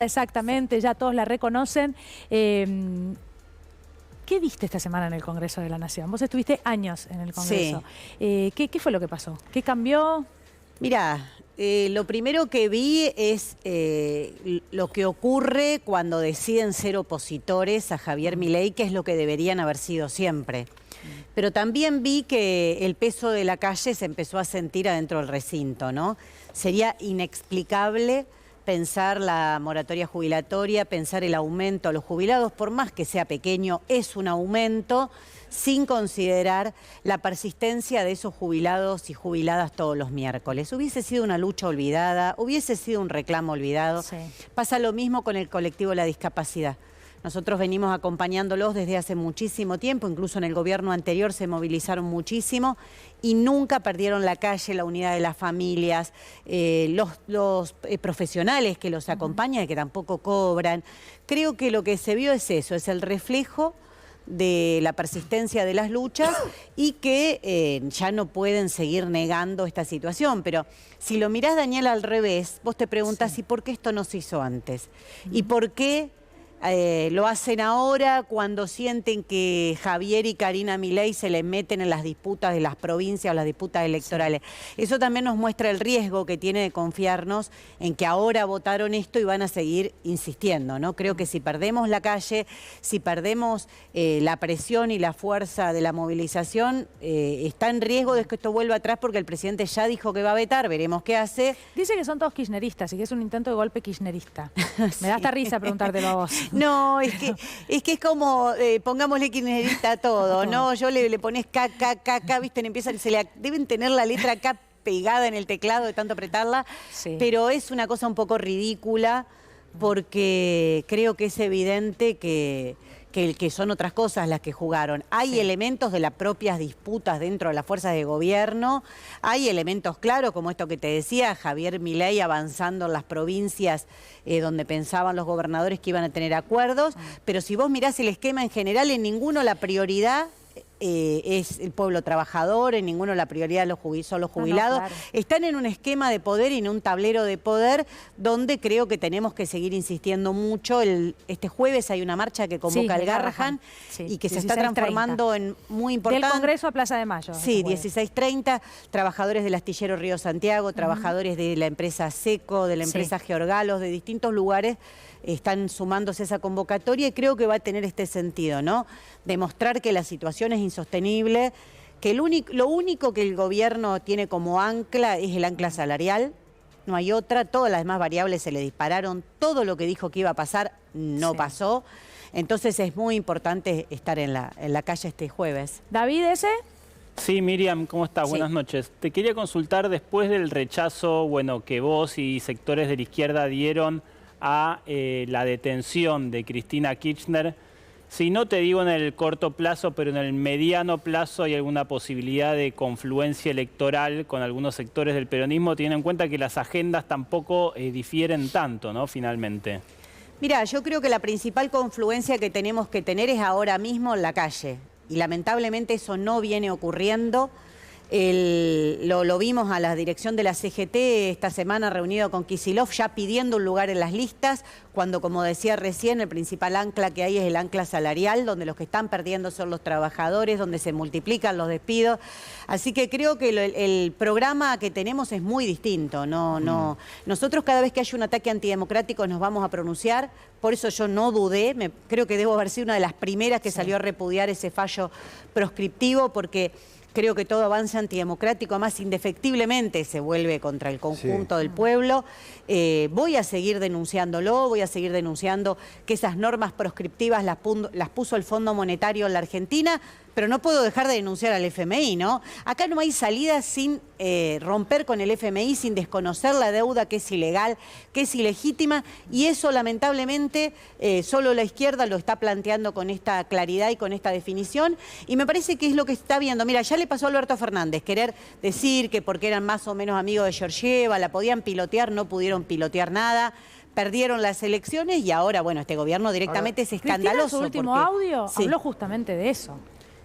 Exactamente, ya todos la reconocen. ¿Qué viste esta semana en el Congreso de la Nación? Vos estuviste años en el Congreso. Sí. ¿Qué fue lo que pasó? ¿Qué cambió? Mirá, lo primero que vi es lo que ocurre cuando deciden ser opositores a Javier Milei, que es lo que deberían haber sido siempre. Pero también vi que el peso de la calle se empezó a sentir adentro del recinto, ¿no? Sería inexplicable pensar la moratoria jubilatoria, pensar el aumento a los jubilados, por más que sea pequeño, es un aumento, sin considerar la persistencia de esos jubilados y jubiladas todos los miércoles. Hubiese sido una lucha olvidada, hubiese sido un reclamo olvidado. Sí. Pasa lo mismo con el colectivo de la discapacidad. Nosotros venimos acompañándolos desde hace muchísimo tiempo, incluso en el gobierno anterior se movilizaron muchísimo y nunca perdieron la calle, la unidad de las familias, los profesionales que los acompañan y que tampoco cobran. Creo que lo que se vio es eso, es el reflejo de la persistencia de las luchas y que ya no pueden seguir negando esta situación. Pero si lo mirás, Daniel, al revés, vos te preguntás, ¿y por qué esto no se hizo antes? ¿Y por qué lo hacen ahora cuando sienten que Javier y Karina Milei se les meten en las disputas de las provincias o las disputas electorales? Sí. Eso también nos muestra el riesgo que tiene de confiarnos en que ahora votaron esto y van a seguir insistiendo, ¿no? Creo que si perdemos la calle, si perdemos la presión y la fuerza de la movilización, está en riesgo de que esto vuelva atrás porque el presidente ya dijo que va a vetar, veremos qué hace. Dice que son todos kirchneristas y que es un intento de golpe kirchnerista. Me da hasta risa preguntártelo a vos. No, es que es como, pongámosle kirchnerista a todo, ¿no? Yo le pones K, ¿viste? Empiezan, deben tener la letra K pegada en el teclado de tanto apretarla, sí. Pero es una cosa un poco ridícula porque creo que es evidente que son otras cosas las que jugaron. Hay elementos de las propias disputas dentro de las fuerzas de gobierno, hay elementos claros, como esto que te decía, Javier Milei avanzando en las provincias donde pensaban los gobernadores que iban a tener acuerdos, pero si vos mirás el esquema en general, en ninguno la prioridad es el pueblo trabajador, en ninguno la prioridad son los jubilados. No, claro. Están en un esquema de poder y en un tablero de poder donde creo que tenemos que seguir insistiendo mucho. Este jueves hay una marcha que convoca el Garrahan y que se está transformando en muy importante. Del Congreso a Plaza de Mayo. Sí, 16:30, trabajadores del astillero Río Santiago, trabajadores de la empresa Seco, de la empresa Georgalos, de distintos lugares, están sumándose a esa convocatoria y creo que va a tener este sentido, ¿no? Demostrar que la situación es insostenible, que lo único que el gobierno tiene como ancla es el ancla salarial, no hay otra, todas las demás variables se le dispararon, todo lo que dijo que iba a pasar no pasó, entonces es muy importante estar en la calle este jueves. David, ¿ese? Sí, Miriam, ¿cómo estás? Buenas noches. Te quería consultar después del rechazo, bueno, que vos y sectores de la izquierda dieron a la detención de Cristina Kirchner. Si no te digo en el corto plazo, pero en el mediano plazo hay alguna posibilidad de confluencia electoral con algunos sectores del peronismo, teniendo en cuenta que las agendas tampoco difieren tanto, ¿no? Finalmente. Mira, yo creo que la principal confluencia que tenemos que tener es ahora mismo en la calle. Y lamentablemente eso no viene ocurriendo. Lo vimos a la dirección de la CGT esta semana reunido con Kicillof ya pidiendo un lugar en las listas, cuando, como decía recién, el principal ancla que hay es el ancla salarial, donde los que están perdiendo son los trabajadores, donde se multiplican los despidos. Así que creo que el programa que tenemos es muy distinto. Nosotros cada vez que haya un ataque antidemocrático nos vamos a pronunciar, por eso yo no dudé, creo que debo haber sido una de las primeras que salió a repudiar ese fallo proscriptivo, porque creo que todo avance antidemocrático, además indefectiblemente se vuelve contra el conjunto del pueblo. Voy a seguir denunciándolo, voy a seguir denunciando que esas normas proscriptivas las puso el Fondo Monetario en la Argentina, pero no puedo dejar de denunciar al FMI, ¿no? Acá no hay salida sin romper con el FMI, sin desconocer la deuda que es ilegal, que es ilegítima, y eso lamentablemente solo la izquierda lo está planteando con esta claridad y con esta definición, y me parece que es lo que está viendo. Mira, ya le pasó a Alberto Fernández, querer decir que porque eran más o menos amigos de Georgieva, la podían pilotear, no pudieron pilotear nada. Perdieron las elecciones y ahora, bueno, este gobierno directamente es escandaloso. Cristina, en su último audio habló justamente de eso.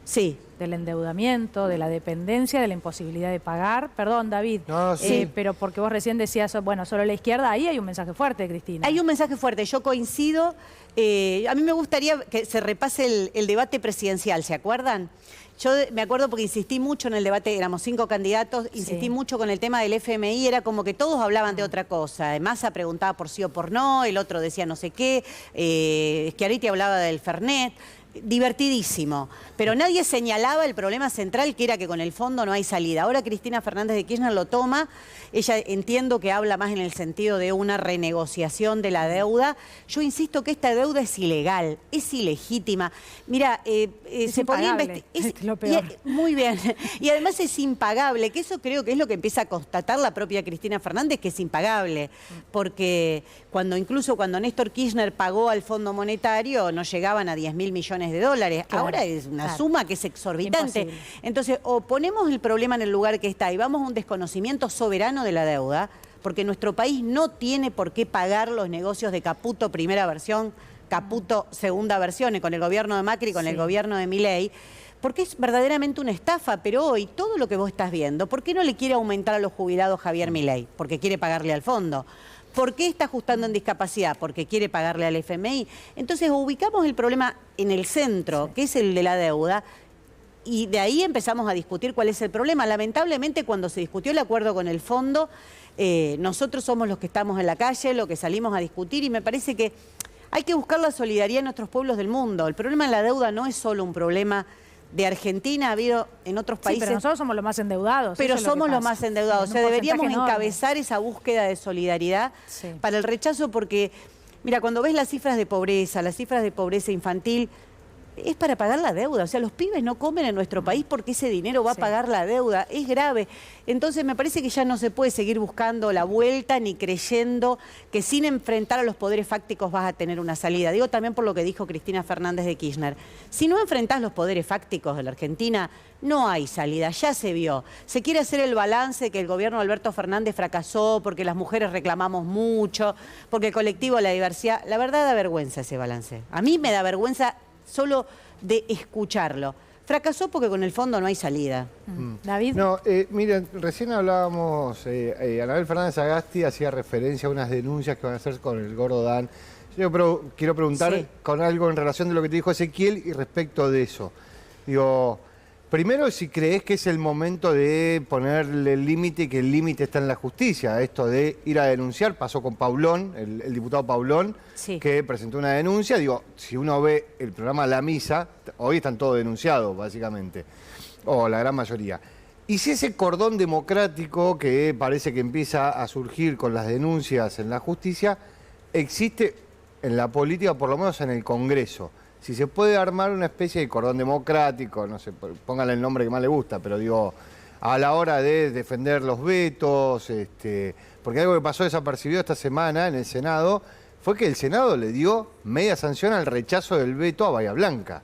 Sí. Del endeudamiento, de la dependencia, de la imposibilidad de pagar. Perdón, David, No, sí. pero porque vos recién decías, bueno, solo la izquierda, ahí hay un mensaje fuerte, Cristina. Hay un mensaje fuerte, yo coincido. A mí me gustaría que se repase el debate presidencial, ¿se acuerdan? Yo me acuerdo porque insistí mucho en el debate, éramos 5 candidatos, insistí mucho con el tema del FMI, era como que todos hablaban de otra cosa. Massa preguntaba por sí o por no, el otro decía no sé qué, Schiaretti hablaba del Fernet. Divertidísimo, pero nadie señalaba el problema central, que era que con el fondo no hay salida. Ahora Cristina Fernández de Kirchner lo toma, ella entiendo que habla más en el sentido de una renegociación de la deuda. Yo insisto que esta deuda es ilegal, es ilegítima. Mira, se podría investigar. Es lo peor. Muy bien, y además es impagable, que eso creo que es lo que empieza a constatar la propia Cristina Fernández, que es impagable, porque incluso cuando Néstor Kirchner pagó al Fondo Monetario no llegaban a 10.000 millones de dólares. Claro, ahora es una suma que es exorbitante. Imposible. Entonces, o ponemos el problema en el lugar que está y vamos a un desconocimiento soberano de la deuda, porque nuestro país no tiene por qué pagar los negocios de Caputo primera versión, Caputo segunda versión, y con el gobierno de Macri, con el gobierno de Milei, porque es verdaderamente una estafa. Pero hoy, todo lo que vos estás viendo, ¿por qué no le quiere aumentar a los jubilados Javier Milei? Porque quiere pagarle al fondo. ¿Por qué está ajustando en discapacidad? Porque quiere pagarle al FMI. Entonces ubicamos el problema en el centro, que es el de la deuda, y de ahí empezamos a discutir cuál es el problema. Lamentablemente, cuando se discutió el acuerdo con el fondo, nosotros somos los que estamos en la calle, los que salimos a discutir, y me parece que hay que buscar la solidaridad en nuestros pueblos del mundo. El problema de la deuda no es solo un problema de Argentina, ha habido en otros países. Sí, pero nosotros somos los más endeudados. Pero somos los más endeudados. O sea, deberíamos encabezar esa búsqueda de solidaridad para el rechazo, porque, mira, cuando ves las cifras de pobreza infantil, es para pagar la deuda. O sea, los pibes no comen en nuestro país porque ese dinero va a pagar la deuda. Es grave. Entonces me parece que ya no se puede seguir buscando la vuelta ni creyendo que sin enfrentar a los poderes fácticos vas a tener una salida. Digo también por lo que dijo Cristina Fernández de Kirchner. Si no enfrentás los poderes fácticos de la Argentina, no hay salida, ya se vio. Se quiere hacer el balance que el gobierno de Alberto Fernández fracasó porque las mujeres reclamamos mucho, porque el colectivo de la diversidad. La verdad da vergüenza ese balance. A mí me da vergüenza solo de escucharlo. Fracasó porque con el fondo no hay salida. David. No, miren, recién hablábamos, Anabel Fernández Agasti hacía referencia a unas denuncias que van a hacer con el Gordo Dan. Yo quiero preguntar con algo en relación de lo que te dijo Ezequiel y respecto de eso. Digo, primero, si crees que es el momento de ponerle el límite y que el límite está en la justicia. Esto de ir a denunciar, pasó con Paulón, el diputado Paulón, que presentó una denuncia. Digo, si uno ve el programa La Misa, hoy están todos denunciados, básicamente, o la gran mayoría. Y si ese cordón democrático que parece que empieza a surgir con las denuncias en la justicia, existe en la política, por lo menos en el Congreso. Si se puede armar una especie de cordón democrático, no sé, póngale el nombre que más le gusta, pero digo, a la hora de defender los vetos, porque algo que pasó desapercibido esta semana en el Senado fue que el Senado le dio media sanción al rechazo del veto a Bahía Blanca.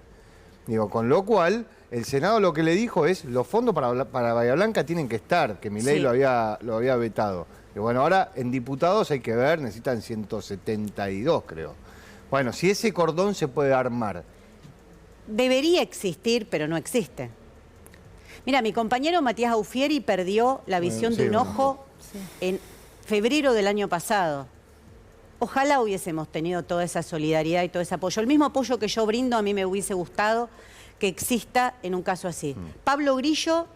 Digo, con lo cual, el Senado lo que le dijo es, los fondos para Bahía Blanca tienen que estar, que Milei lo había vetado. Y bueno, ahora en diputados hay que ver, necesitan 172, creo. Bueno, si ese cordón se puede armar. Debería existir, pero no existe. Mira, mi compañero Matías Aufieri perdió la visión de un ojo en febrero del año pasado. Ojalá hubiésemos tenido toda esa solidaridad y todo ese apoyo. El mismo apoyo que yo brindo, a mí me hubiese gustado que exista en un caso así. Pablo Grillo,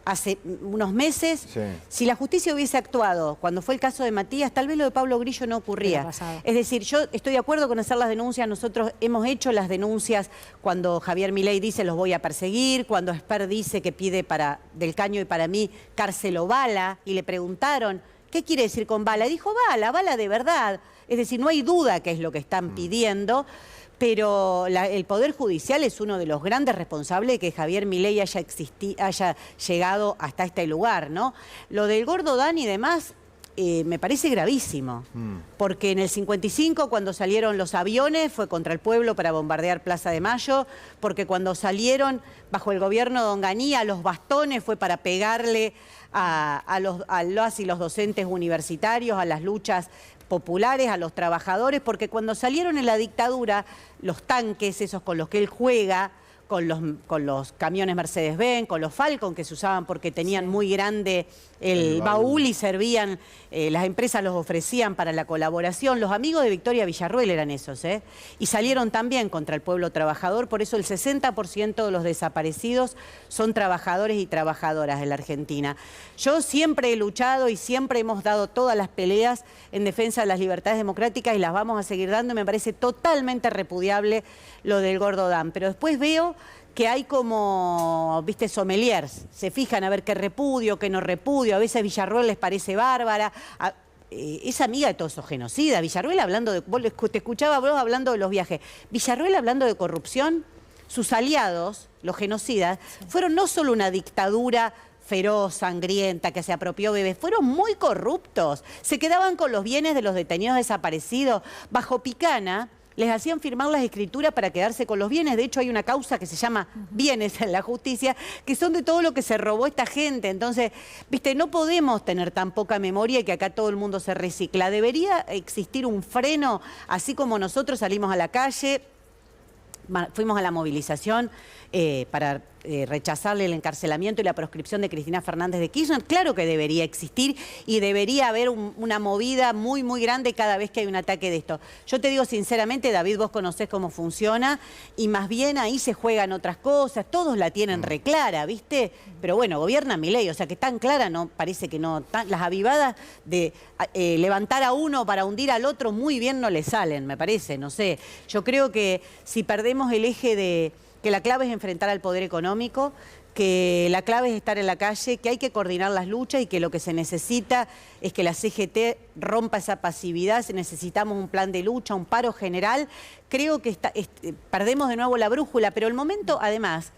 hace unos meses, si la justicia hubiese actuado cuando fue el caso de Matías, tal vez lo de Pablo Grillo no ocurría. Es decir, yo estoy de acuerdo con hacer las denuncias. Nosotros hemos hecho las denuncias cuando Javier Milei dice los voy a perseguir, cuando Esper dice que pide para Del Caño y para mí cárcel o bala, y le preguntaron, ¿qué quiere decir con bala? Y dijo, bala de verdad. Es decir, no hay duda que es lo que están pidiendo. Pero el Poder Judicial es uno de los grandes responsables de que Javier Milei haya llegado hasta este lugar, ¿no? Lo del Gordo Dan y demás me parece gravísimo, porque en el 55, cuando salieron los aviones, fue contra el pueblo para bombardear Plaza de Mayo, porque cuando salieron bajo el gobierno de Onganía, los bastones fue para pegarle a los y los docentes universitarios, a las luchas populares, a los trabajadores, porque cuando salieron en la dictadura, los tanques, esos con los que él juega, con los camiones Mercedes-Benz, con los Falcon que se usaban porque tenían muy grande el baúl y servían, las empresas los ofrecían para la colaboración. Los amigos de Victoria Villarruel eran esos, y salieron también contra el pueblo trabajador. Por eso el 60% de los desaparecidos son trabajadores y trabajadoras de la Argentina. Yo siempre he luchado y siempre hemos dado todas las peleas en defensa de las libertades democráticas y las vamos a seguir dando. Me parece totalmente repudiable lo del Gordo Dan. Pero después veo que hay como, viste, sommeliers. Se fijan a ver qué repudio, qué no repudio. A veces Villarruel les parece bárbara. Es amiga de todos esos genocidas. Villarruel hablando de... Te escuchaba vos hablando de los viajes. Villarruel hablando de corrupción. Sus aliados, los genocidas, fueron no solo una dictadura feroz, sangrienta, que se apropió bebés, fueron muy corruptos. Se quedaban con los bienes de los detenidos desaparecidos. Bajo Picana les hacían firmar las escrituras para quedarse con los bienes. De hecho, hay una causa que se llama bienes en la justicia, que son de todo lo que se robó esta gente. Entonces, viste, no podemos tener tan poca memoria y que acá todo el mundo se recicla. Debería existir un freno, así como nosotros salimos a la calle, fuimos a la movilización para rechazarle el encarcelamiento y la proscripción de Cristina Fernández de Kirchner. Claro que debería existir y debería haber una movida muy, muy grande cada vez que hay un ataque de esto. Yo te digo sinceramente, David, vos conocés cómo funciona y más bien ahí se juegan otras cosas, todos la tienen reclara, ¿viste? Pero bueno, gobierna Milei, o sea que tan clara no, parece que no, las avivadas de levantar a uno para hundir al otro muy bien no le salen, me parece, no sé. Yo creo que si perdemos el eje de que la clave es enfrentar al poder económico, que la clave es estar en la calle, que hay que coordinar las luchas y que lo que se necesita es que la CGT rompa esa pasividad, necesitamos un plan de lucha, un paro general. Creo que perdemos de nuevo la brújula, pero el momento, además,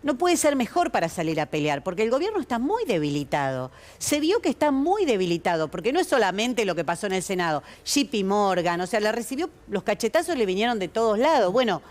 no puede ser mejor para salir a pelear, porque el gobierno está muy debilitado. Se vio que está muy debilitado, porque no es solamente lo que pasó en el Senado. JP Morgan, o sea, la recibió, los cachetazos le vinieron de todos lados. Bueno,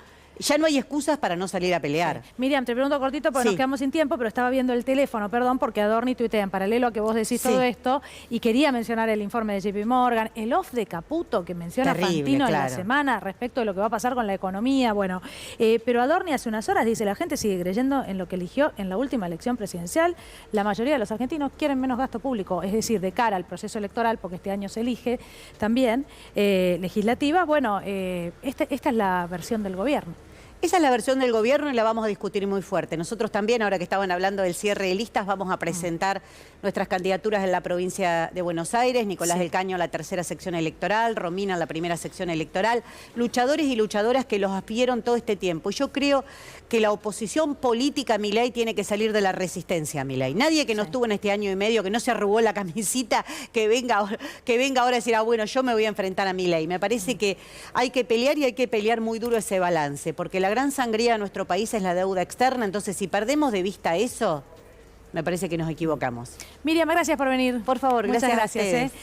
ya no hay excusas para no salir a pelear. Sí. Miriam, te pregunto cortito porque nos quedamos sin tiempo, pero estaba viendo el teléfono, perdón, porque Adorni tuitea en paralelo a que vos decís todo esto, y quería mencionar el informe de JP Morgan, el off de Caputo que menciona Fantino en la semana respecto de lo que va a pasar con la economía, bueno. Pero Adorni hace unas horas dice, la gente sigue creyendo en lo que eligió en la última elección presidencial. La mayoría de los argentinos quieren menos gasto público, es decir, de cara al proceso electoral, porque este año se elige también legislativa. Bueno, esta es la versión del gobierno. Esa es la versión del gobierno y la vamos a discutir muy fuerte. Nosotros también, ahora que estaban hablando del cierre de listas, vamos a presentar nuestras candidaturas en la provincia de Buenos Aires. Nicolás del Caño, la tercera sección electoral, Romina, la primera sección electoral. Luchadores y luchadoras que los aspiraron todo este tiempo. Y yo creo que la oposición política a Milei tiene que salir de la resistencia a Milei. Nadie que no estuvo en este año y medio, que no se arrugó la camisita, que venga ahora a decir, bueno, yo me voy a enfrentar a Milei. Me parece que hay que pelear y hay que pelear muy duro ese balance, porque la gran sangría de nuestro país es la deuda externa. Entonces, si perdemos de vista eso, me parece que nos equivocamos. Miriam, gracias por venir. Por favor, muchas gracias a ustedes.